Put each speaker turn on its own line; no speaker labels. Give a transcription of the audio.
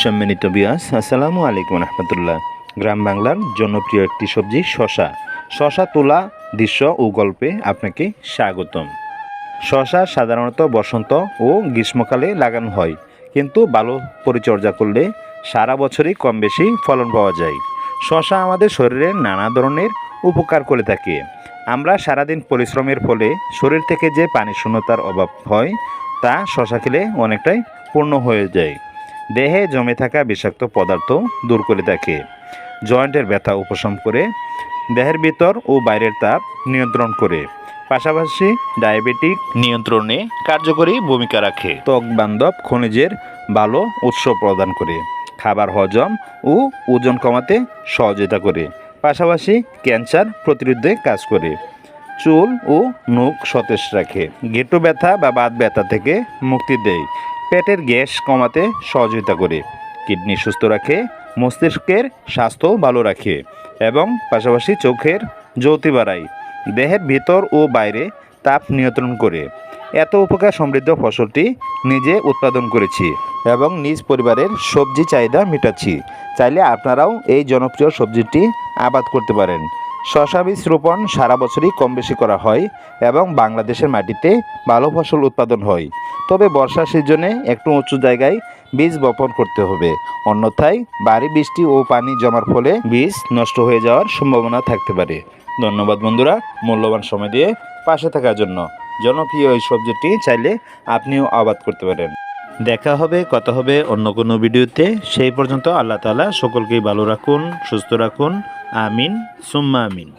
সম্মানিত ভিউয়ার্স, আসসালামু আলাইকুম রহমতুল্লাহ। গ্রাম বাংলার জনপ্রিয় একটি সবজি শশা। শশা তোলা দৃশ্য ও গল্পে আপনাকে স্বাগতম। শশা সাধারণত বসন্ত ও গ্রীষ্মকালে লাগানো হয়, কিন্তু ভালো পরিচর্যা করলে সারা বছরই কম বেশি ফলন পাওয়া যায়। শশা আমাদের শরীরে নানা ধরনের উপকার করে থাকে। আমরা সারাদিন পরিশ্রমের ফলে শরীর থেকে যে পানি শূন্যতার অভাব হয়, তা শশা খেলে অনেকটাই পূর্ণ হয়ে যায়। দেহে জমে থাকা বিষাক্ত পদার্থ দূর করে থাকে, জয়েন্টের ব্যথা উপশম করে, দেহের ভিতর ও বাইরের তাপ নিয়ন্ত্রণ করে, পাশাপাশি ডায়াবেটিক নিয়ন্ত্রণে কার্যকরী ভূমিকা রাখে। ত্বক বান্ধব খনিজের ভালো উৎস প্রদান করে, খাবার হজম ও ওজন কমাতে সহযোগিতা করে, পাশাপাশি ক্যান্সার প্রতিরোধে কাজ করে, চুল ও নখ সতেজ রাখে, গেঁটু ব্যথা বা বাত ব্যথা থেকে মুক্তি দেয়, পেটের গ্যাস কমাতে সহযোগিতা করে, কিডনি সুস্থ রাখে, মস্তিষ্কের স্বাস্থ্য ভালো রাখে এবং পাশাপাশি চোখের জ্যোতি বাড়ায়, দেহের ভিতর ও বাইরে তাপ নিয়ন্ত্রণ করে। এত উপকার সমৃদ্ধ ফসলটি নিজে উৎপাদন করেছি এবং নিজ পরিবারের সবজি চাহিদা মেটাচ্ছি। চাইলে আপনারাও এই জনপ্রিয় সবজিটি আবাদ করতে পারেন। শশা বীজ রোপণ সারা বছরই কম বেশি করা হয় এবং বাংলাদেশের মাটিতে ভালো ফসল উৎপাদন হয়। তবে বর্ষা সিজনে একটু উঁচু জায়গায় বীজ বপন করতে হবে, অন্যথায় ভারী বৃষ্টি ও পানি জমার ফলে বীজ নষ্ট হয়ে যাওয়ার সম্ভাবনা থাকতে পারে। ধন্যবাদ বন্ধুরা, মূল্যবান সময় দিয়ে পাশে থাকার জন্য। জনপ্রিয় এই সবজিটি চাইলে আপনিও আবাদ করতে পারেন। দেখা হবে, কথা হবে অন্য কোনো ভিডিওতে। সেই পর্যন্ত আল্লাহ তাআলা সকলকেই ভালো রাখুন, সুস্থ রাখুন। আমিন সুম্মা আমিন।